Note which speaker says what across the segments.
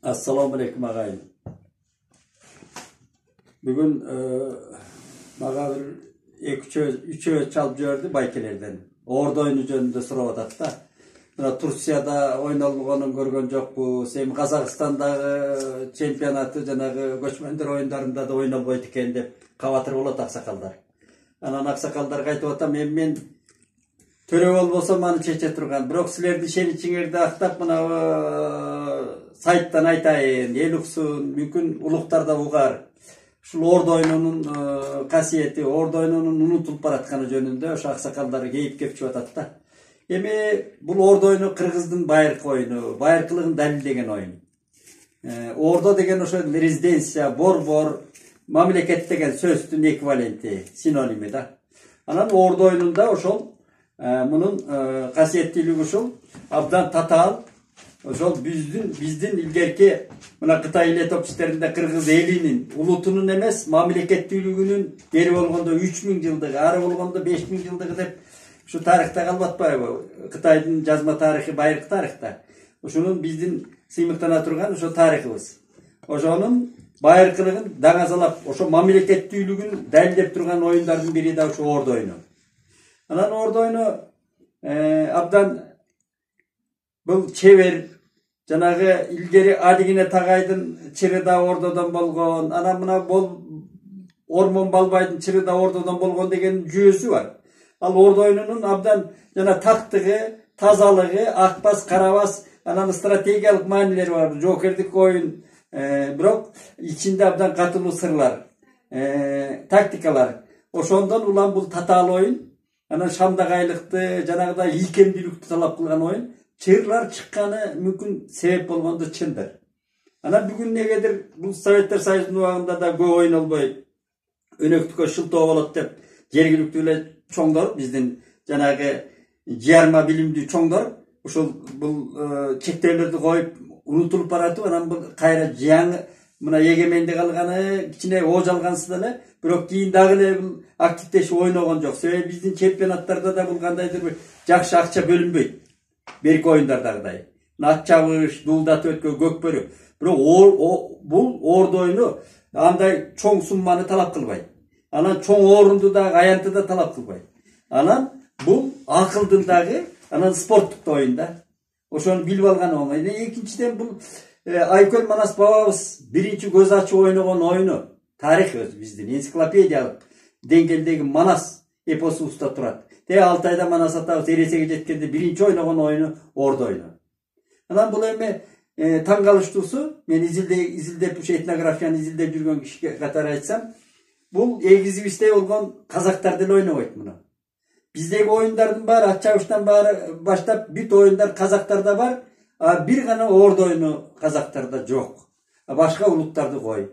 Speaker 1: Assalamu alaikum ağayın. Bugün bana bir üç çalıp gördü baykelerden. Orada oyunu jönünde surap atat da. Mına Turkiyada oynalганын көргөн жокпу. Сем Казакстандагы чемпионаты жанагы көчмөндөр оюндарында да ойнолбойт экен деп кабатыр болот аксакалдар. Анан аксакалдарга айтып атам, мен төрө болбосом аны чече турган. Бирок силерди ишеничиңерди актап мына сайттан айтайын, эл уксун, мүмкүн улуктар да угар. Ушул ордо оюнунун касиети, ордо оюнунун унутулуп баратканы жөнүндө ошо аксакалдар кейип кепчип атат да. Эми бул ордо оюну кыргыздын байыркы оюну, байыркылыгын далилдеген оюн. Ордо деген ошо резиденция, борбор, мамлекет деген сөздүн эквиваленти, синоними да. Анан ордо оюнунда ошол мунун касиеттүүлүгү ушул абдан татаал. Ошол биздин илгерки мына Кытай эле топчтарында кыргыз элинин, улутунун эмес, мамлекеттүүлүгүнүн бери болгондо 3000 жылдыгы, ары болгондо 5000 жылдыгы деп şu tarihte kalып атпайбы? Кытайдын жазма тарихи, байыркы тарихта. Ошонун биздин сыймыктана турган ошо тарихыбыз. Ошонун байыркылыгын даңазалап, ошо мамлекеттүүлүгүн далилдеп турган оюндардын бири да ошо ордо оюну. Анан ордо оюну абдан бул чебер, жанагы илгери Адигине Тагайдын чыры да ордодон болгон, анан мына Ормон Балбайдын чыры да ордодон болгон деген жүйөсү бар. Ал ордо оюнунун абдан жана тактыгы, тазалыгы, акбас, карабас, анан стратегиялык маанилери бар. Жокердик оюн, бирок ичинде абдан катылуу сырлар, тактикалар. Ошондон улам бул татаал оюн, анан шамдагайлыкты, жанагыдай ийкемдүүлүктү талап кылган оюн. Чырлар чыкканы мүмкүн себеп болгондо чындыр. Анан бүгүн негедир бул Советтер Союзунун убагында да көп ойнолбой өнөктүккө шылтоо болот деп жергиликтүү эле чоңдор, биздин жанагы жарма билимдүү чоңдор ушул бул чектөөлөрдү коюп унутулуп баратып, анан бул кайра жаңы мына эгемендик алганы кичине оожалгансыз эле, бирок кийин дагы эле бул активдешип ойногон жок. Себеби биздин чемпионаттарда да бул кандайдыр бир жакшы акча бөлүнбөйт. Берки оюндардагыдай. Ат чабыш, дуулдатып өткөн көкбөрү. Бирок бул ордо оюну андай чоң сумманы талап кылбайт. Анан чоң орунду да, аянтты да талап кылбайт. Анан бул акылдын дагы, анан спорттук оюн да. Ошону билип алган оңой. Экинчиден бул Айкөл Манас бабабыз биринчи көз ачып ойногон оюну, тарих өзү биздин энциклопедиялык деңгээлдеги Манас эпосубузда турат. Алтайда Манас атабыз эресеге жеткенде биринчи ойногон оюну ордо оюну. Анан бул эми таң калыштуусу, мен изилдеп ушу этнографияны изилдеп жүргөн кишиге катары айтсам, бул эгизибизде болгон казактар деле ойнобойт муну. Биздеги оюндардын баары ат чабыштан баштап бүт оюндар казактарда бар, а бир гана ордо оюну казактарда жок. Башка улуттарды кой.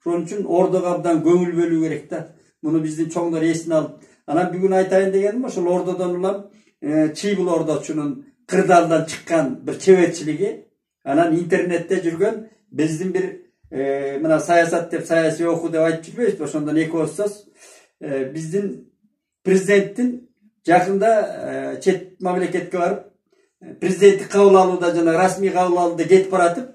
Speaker 1: Ошон үчүн ордого абдан көңүл бөлүү керек да. Муну биздин чоңдор эсине алып, анан бүгүн айтайын дегеним ошол ордодон улам чыйбыл ордочунун кырдаалдан чыккан бир чеберчилиги, анан интернетте жүргөн биздин бир мына саясат деп, саясий окуу деп айтып жүрбөйбүзбү? Ошондон эки ооз сөз. Биздин президенттин жакында чет мамлекетке барып, президенттик кабыл алууда жана расмий кабыл алууда кетип баратып,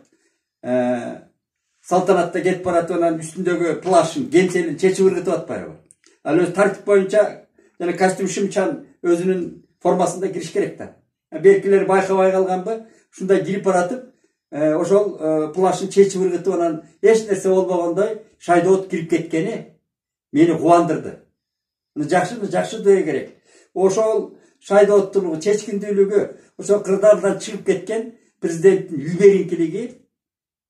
Speaker 1: салтанатта кетип баратып, анан үстүндөгү плашын, кемселин чечип ыргытып атпайбы? Ал өз тартип боюнча жана костюм шымчан өзүнүн формасында кириш керек да. Беркилер байкабай калганбы? Ушундай кирип баратып, ошол плашын чечип ыргытып, анан эч нерсе болбогондой шайдоот кирип кеткени мени кубандырды. Жакшы дей керек. Ошол шайдооттулугу, чечкиндүүлүгү, ошол кырдаалдан чыгып кеткен президенттин илгеринкилиги,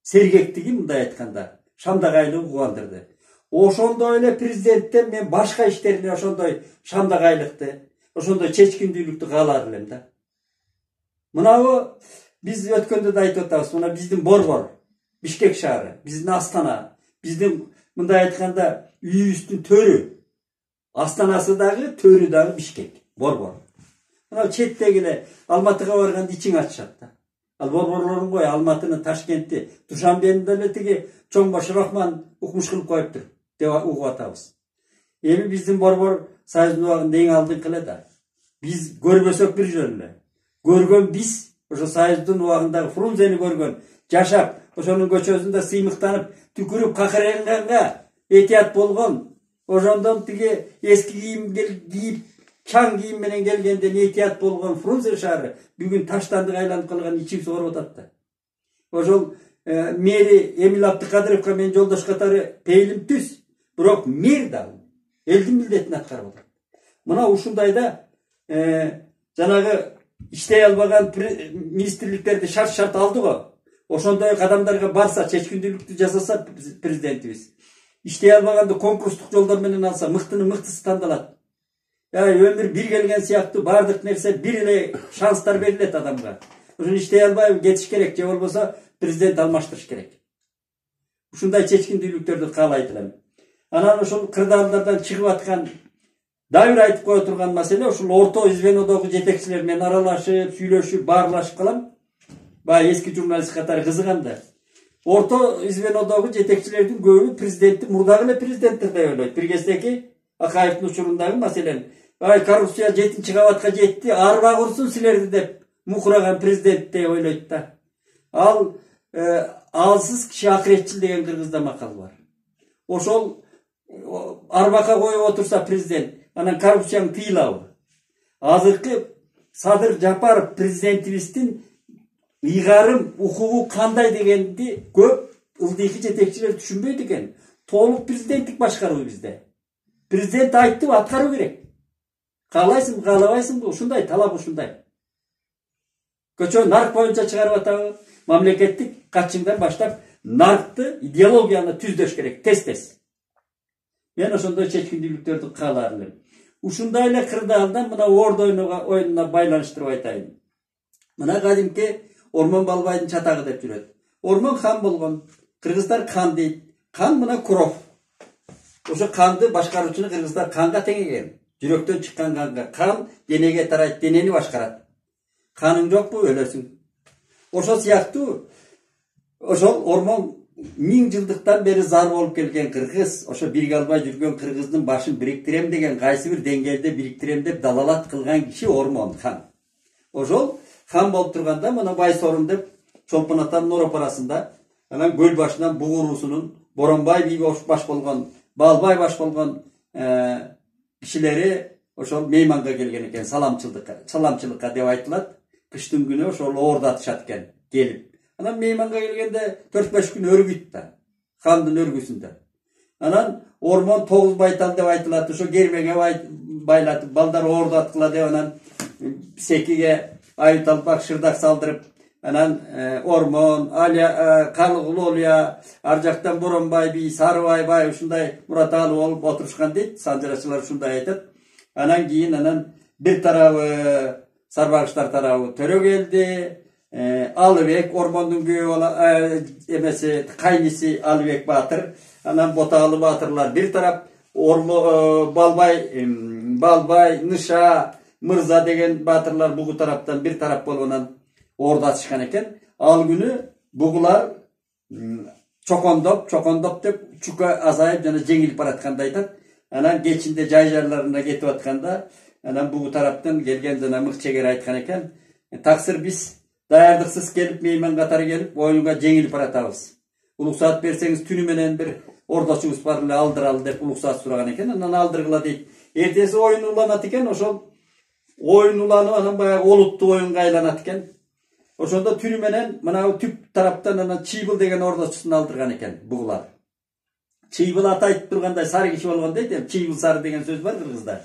Speaker 1: сергектиги, мындай айтканда, шамдагайлыгы кубандырды. Ошондой эле президенттен мен башка иштерине ошондой шамдагайлыкты, ошондой чечкиндүүлүктү каалар элем да. Мынабы биз өткөндө да айтып атабыз, мына биздин борбор, Бишкек шаары, биздин Астана, биздин мындай айтканда үйүбүздүн төрү, Астанасы дагы, төрү дагы Бишкек, борбор. Мына четтеги эле Алматыга барганда ичиң ачышат да. Ал борборлорун кой, Алматыны, Ташкентти, Душанбени деле тиги Чоңбош Рахман укмуш кылып коюптур деп угуп атабыз. Эми биздин борбор Союздун убагында эң алдыңкы эле да. Биз көрбөсөк бир жөн эле. Көргөн биз Ошо Союздун убагындагы Фрунзени көргөн, жашап, ошонун көчөсүндө сыймыктанып, түкүрүп какырганга этият болгон. Ошондон тиги эски кийим кийип, чаң кийим менен келгенден этият болгон Фрунзе шаары бүгүн таштандык айланып калган, ичим сооруп атат да. Ошол мэри Эмил Абдыкадыровго мен жолдош катары пейилим түз. Бирок мэр да элдин милдетин аткарып атат. Мына ушундайда жанагы иштей албаган министрликтерди шарт алды го. Ошондой кадамдарга барса, чечкиндүүлүктү жасаса президентибиз. Иштей албаганды конкурстук жолдор менен алса, мыктынын мыктысы тандалат. Өмүр бир келген сыяктуу бардык нерсе бир эле шанстар берилет адамга. Ошон иштей албай кетиш керек, же болбосо президент алмаштырыш керек. Ушундай чечкиндүүлүктөрдү каалайт элем. Анан ошол кырдаалдардан чыгып аткан дайыр айтып кое турган маселе ушул орто звенодогу жетекчилер менен аралашып, сүйлөшүп, баарлашып калам. Баягы эски журналист катары кызыгам. Орто звенодогу жетекчилердин көбү президентти мурдагы эле президенттер деп ойлойт. Бир кездеки Акаевдин учурундагы маселен, коррупция 7-чи кабатка жетти, арба курсун силерди деп мукураган президент деп ойлойт да. Ал алсыз киши акыретчил деген кыргызда макал бар. Ошол арбакка коюп отурса президент, анан коррупцияны тыйлабы. Азыркы Садыр Жапаров президентибиздин ыйгарым укугу кандай дегенди көп ылдыйкы жетекчилер түшүнбөйт экен. Толук президенттик башкаруу bizde. Президент айтты, аткаруу керек. Каалайсың, каалабайсыңбы? Ушундай талап ушундай. Көчө нарк боюнча чыгарып атабы? Мамлекеттик катчыңдан баштап наркты, идеологияны түздөш керек, тез-тез. Мен ошондой чечкиндүүлүктөрдү каалар элем. Ушундай эле кырдаалдан мына ордо оюнуна байланыштырып айтайын. Мына кадимки Ормон Балбайдын чатагы деп жүрөт. Ормон хан болгон, кыргыздар хан дейт. Хан мына Куров. Ошо канды башкаруучуну кыргыздар канга теңеген. Жүрөктөн чыккан канга. Кан денеге тарайт, денени башкарат. Каның жокпу, өлөсүң. Ошо сыяктуу ошол Ормон 1000 жылдыктан бери зар болуп келген кыргыз, ошо бирге албай жүргөн кыргыздын башын бириктирем деген, кайсы бир деңгээлде бириктирем деп далалат кылган киши Ормон хан. Ошол хан болуп турганда мына Байсорун деп Чолпон атанын оропарасында, анан көл башынан бугуруусунун Боронбай би баш болгон, Балбай баш болгон кишилери ошол мейманга келген экен, саламчылыкка деп айтылат. Кыштын күнү ошол оордатышат экен келип. Анан мейманга келгенде 4-5 күн өргүйт да, хандын өргүсүндө. Анан Ормон 9 байтал деп айтылат, ошо кермеге байлатып, балдар оордаткыла деп анан секиге аю талпак шырдак салдырып, анан Ормон, Калыгулолуя, ар жактан Боронбай би, Сарыбай бай ушундай Мураталы болуп отурушкан дейт, санжырачылар ушундай айтат. Анан кийин бир тарабы Сарбагыштар тарабы төрө келди. Алыбек Ормондун күйөө эмеси кайниси Алыбек Баатыр, анан Боталы Баатырлар бир тарап, Балбай, Ныша, Мырза деген баатырлар бугу тараптан бир тарап болгонан оордатышкан экен. Ал күнү бугулар чокондоп деп чука азайып жана жеңилип баратканды айтат. Анан кечинде жай жарларына кетип атканда, анан бугу тараптан келген жана мыкчегер айткан экен, таксыр биз даярдыксыз келип, мейман катары келип, оюнга жеңилип баратабыз. Улуксаат берсеңиз түнү менен бир ордочубуз бар эле алдыралы деп улуксаат сураган экен. Анан алдыргыла дейт. Эртеси оюн уланат экен, ошол оюн уланып анан баягы олуттуу оюнга айланат экен. Ошондо түнү менен мына түп тараптан анан Чыйбыл деген ордочусун алдырган экен бугулар. Чыйбыл аты айтып тургандай сары киши болгон дейт. Чыйбыл сары деген сөз бар кыргызда.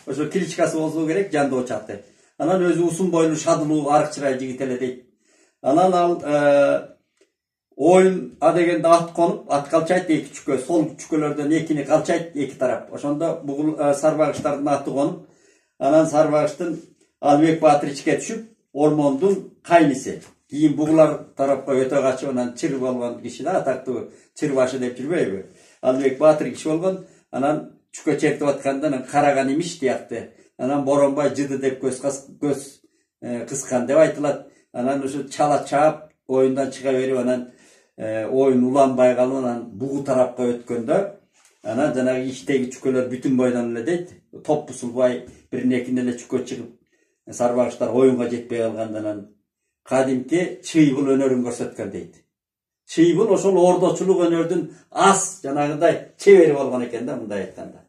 Speaker 1: Ошо кличкасы болсо керек, жандоочу аты. Анан өзү узун бойлуу, шадылуу, арык чырай жигит эле дейт. Анан ал оюн дегенде ат конуп, ат калчайт эки чүкө, сол чүкөлөрдөн экини калчайт эки тарап. Ошондо бугул Сарбагыштардын аты конуп, анан Сарбагыштын Алыбек Баатыр ичке түшүп, Ормондун кайниси. Кийин бугулар тарапка өтө качып, анан чыр болгон киши да, атактуу чыр башы деп жүрбөйбү? Алыбек Баатыр киши болгон, анан чүкө чертип атканда анан караган имиш диякты. Анан Боронбай жыды деп көз кыскан деп айтылат. Анан ошо чала чаап, оюндан чыга берип, анан оюн уланбай калып, анан бугу тарапка өткөндө, анан жанагы иштеги чүкөлөр бүтүн бойдон эле дейт, топ бусулбай, бирин экин эле чүкө чыгып, Сарбагыштар оюнга жетпей калганда анан kadimki çıybul önörün görsetken deydi. Çıybul oşol ordoçuluk önördün as janagıday çeveri bolgan eken da mындай aytkanda.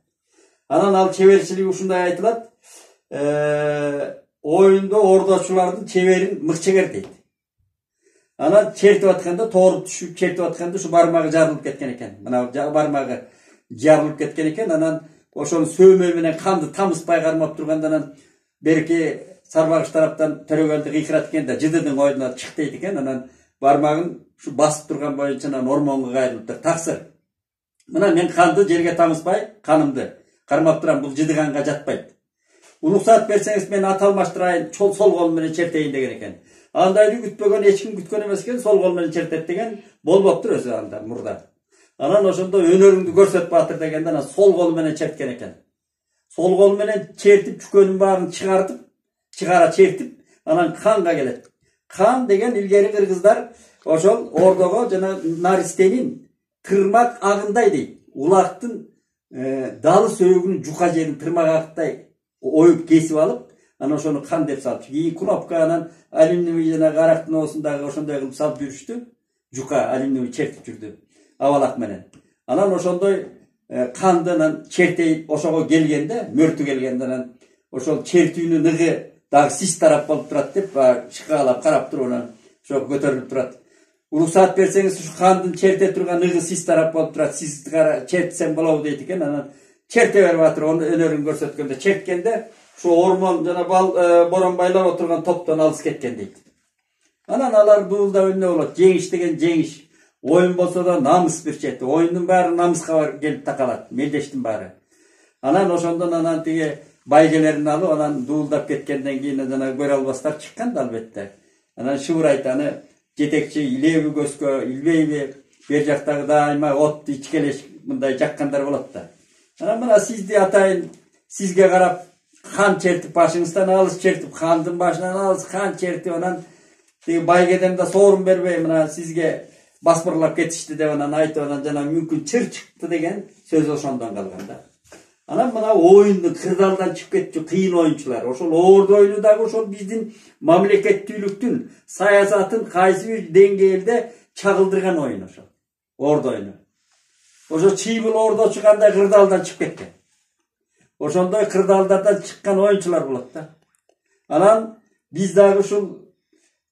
Speaker 1: Anan al çeverçiligi ушундай aytylat. Oyunda ordoçulardын çeverin mıkçeger deydi. Ana çertip atkanda toğru düşüp çertip atkanda şu barmağı jarılıp ketken eken. Mına barmağı jarılıp ketken eken. Anan oşol söömö менен kandı tamıspay karmap turgandan berki Sarbagыш taraptan törөгөлдү кыйкырат да жыдыдын ойдуна чык дейт экен. Анан бармагын şu басып турган боюнча ормонго кайрылыптыр. Таксыр. Мына мен канды жерге тамыспай, канымды кармап турам, бул жыдыганга жатпайт. Уруксат берсеңиз мен ат алмаштырайын, сол колум менен чертейин деген экен. Андайды күтпөгөн, эч ким күткөн эмес экен, сол кол менен чертет деген болбоптур өзү анда мурда. Анан ошондо өнөрүңдү көрсөт баатыр дегенде анан сол кол менен черткен экен. Сол кол менен чертип чүкөнүн баарын чыгара чертип, анан канга келет. Kan деген ilgeri kırgızlar oşol ordogo jana naристенин tırmak ağınday deyt. Ulaktın dalı söğügünün juka jerin tırmak ağıtтай oyup kesip alıp, ana oşonu kan dep salıp. İyi knopka anan alüminium jana karактын osundagı oşondoy kılıp salıp жүрүштү. Juka alüminium çertip жүрдү. Avalak menen. Anan oşondoy kandı anan çerteyip oşogo gelgende, mörtü gelgende anan oşol çertүүнүн ıgı dağ sis taraf bolup turat dep şıkalap karap turup ondan şo көтөрүлүп турат. Уруксат берсеңиz şu kandın çerte turgan ıgı sis taraf bolup turat. Siz çertsen bolобу дейт экен. Анан çerte берип атыр. Onu өнөрүн көрсөткөндө çerткенде şu ormon жана борон байлап отурган топтон алыс кеткен дейт. Анан алар дуулда өнө болот. Жеңиш деген жеңиш. Oyun bolsa da namыс bir çetti. Oyundun bari namыска келип такалат. Мелдештин баары. Anan oşondan anan tigi baygelerini alıp anan duuldap ketkenden keyin jana көрө албастар чыккан да албетте. Anan şuurayt аны жетекчи илеби көскө, илбейби, бер жактагы дайыма отту ичкелеш мындай жаккандар болот да. Анан мына сизди атайын, сизге карап хан чертип башыңыздан алыс чертип, хандын башынан алыс хан чертип анан тиги байгеден да соорун бербей мына сизге басмырлап кетишти деп анан айтып анан жана мүмкүн чыр чыкты деген сөз ошондон калган да. Анан мына oyundu kırdaldan çıkıp ketчү кыйын oyuncular. Oşol ordu oyunu dagы oşol bizdin mamlekettүүлүктүн, sayasatın kayсы bir dengelde çagıldırgan oyun oşol. Ordu oyunu. Oşo çiybul ordu çıkanda kırdaldan çıkıp ketken. Oşondoy kırdallardan çıkkan oyuncular bolot da. Anan biz dagы uşul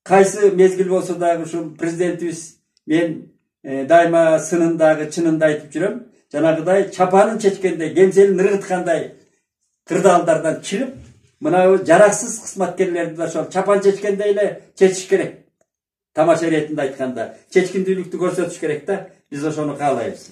Speaker 1: kayсы mezgil bolsa dagы uşul prezidentimiz men daima sınındagы çınında aytıp жүрөm. Janagıday çapanın çeçkende, gemselin ırgıtkандай kırdallardan çıkıp, mına jaraksız kısmatkerlerdi de şol çapan çeçkendeyle çeçiş gerek. Tamaşa retinde aytkanda, çeçkindүүлүктү көрсөтүш керек да, biz oşonu kaalayбыз.